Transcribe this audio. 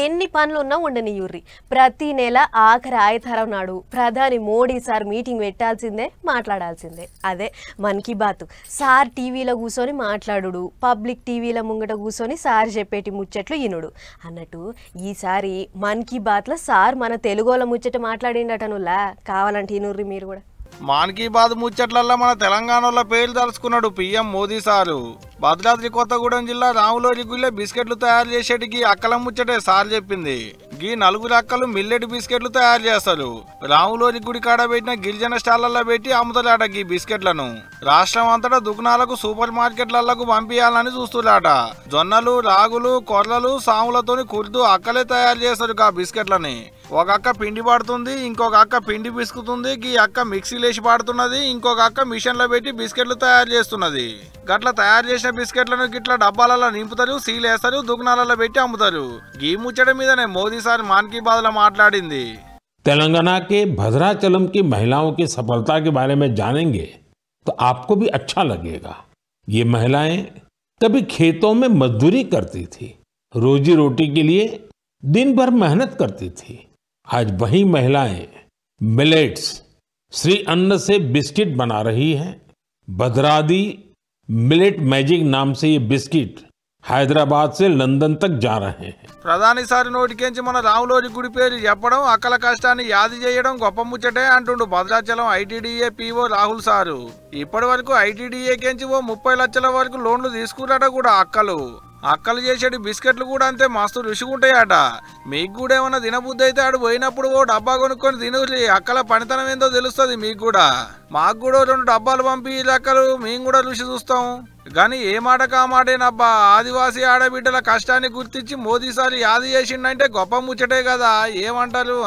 ఎన్ని పనులున్నా ఉండనియుర్రి ప్రతి నెల ఆఖరి ఆదివారం నాడు ప్రధాని మోడీ సార్ మీటింగ్ పెట్టాల్సిందే మాట్లాడాల్సిందే అదే మన్ కీ బాత్ సార్ టీవీలో కూర్చొని మాట్లాడుడు పబ్లిక్ టీవీల ముంగట కూర్చొని సార్ చెప్పేటి ముచ్చట్లు ఇనుడు అన్నట్టు ఈసారి మన్ కీ బాత్లో సార్ మన తెలుగులో ముచ్చట మాట్లాడిండటనులా కావాలంటే ఇనుర్రి మీరు కూడా మన్ కీ బాత్ ముచ్చట్లల్లో మన తెలంగాణలో పేరు తలుచుకున్నాడు పీఎం మోదీ సారు భద్రాద్రి కొత్తగూడెం జిల్లా రాములోరిగుళ్ళే బిస్కెట్లు తయారు చేసేటికి అక్కల ముచ్చటే సార్ చెప్పింది గీ నలుగురు అక్కలు మిల్లెట్ బిస్కెట్లు తయారు చేస్తారు రాములోరి గుడి కాడ పెట్టిన గిరిజన స్టాళ్లలో పెట్టి అమ్ముతారట గీ బిస్కెట్లను రాష్ట్రం అంతటా దుకాణాలకు సూపర్ మార్కెట్లకు పంపించాలని చూస్తున్నారట జొన్నలు రాగులు కొర్రలు సాములతోని కుర్దు అక్కలే తయారు చేస్తారు ఆ బిస్కెట్లని ఒక అక్క పిండి పడుతుంది ఇంకొక అక్క పిండి పిసుకుతుంది ఈ అక్క మిక్సీలేసి పడుతున్నది ఇంకొక అక్క మిషన్లో పెట్టి బిస్కెట్లు తయారు చేస్తున్నది గట్ల తయారు చేసిన బిస్కెట్లను గిట్ల డబ్బాలలో నింపుతారు సీలేస్తారు దుకాణాలలో పెట్టి అమ్ముతారు ఈ ముచ్చట మీదనే మోదీ సార్ మన్ కీ బాత్ లో మాట్లాడింది तेलंगाना के भद्राचलम की महिलाओं की सफलता के बारे में जानेंगे तो आपको भी अच्छा लगेगा। ये महिलाएं कभी खेतों में मजदूरी करती थी, रोजी रोटी के लिए दिन भर मेहनत करती थी। आज वही महिलाएं मिलेट्स श्री अन्न से बिस्किट बना रही हैं। भद्रादी मिलेट मैजिक नाम से ये बिस्किट హైదరాబాద్ से లండన్ तक जा रहे हैं। ప్రధాని సార్ నోటికేంచి మన రాములోరి గుడి పేరు చెప్పడం అక్కల కష్టాన్ని యాది చేయడం గొప్ప ముచ్చటే అంటుండు Bhadrachalam ITDA PO Rahul sir ఇప్పటి వరకు ఐటీడీఏ కేంచి 30 లక్షల వరకు లోన్లు తీసుకున్నారట కూడా అక్కలు చేసేటి బిస్కెట్లు కూడా అంతే మస్తు రుచిగుంటాయట మీకు కూడా ఏమన్నా తినబుద్ధి అయితే ఆడు పోయినప్పుడు ఓ డబ్బా కొనుక్కొని తినూరి అక్కల పనితనం ఏందో తెలుస్తుంది మీకు కూడా మాకు కూడా 2 డబ్బాలు పంపి అక్కలు మేము కూడా రుచి చూస్తాం కానీ ఏ మాట కామాటేనబ్బా ఆదివాసీ ఆడబిడ్డల కష్టాన్ని గుర్తించి మోదీ సార్ యాది చేసిండంటే గొప్ప ముచ్చటే కదా ఏమంటారు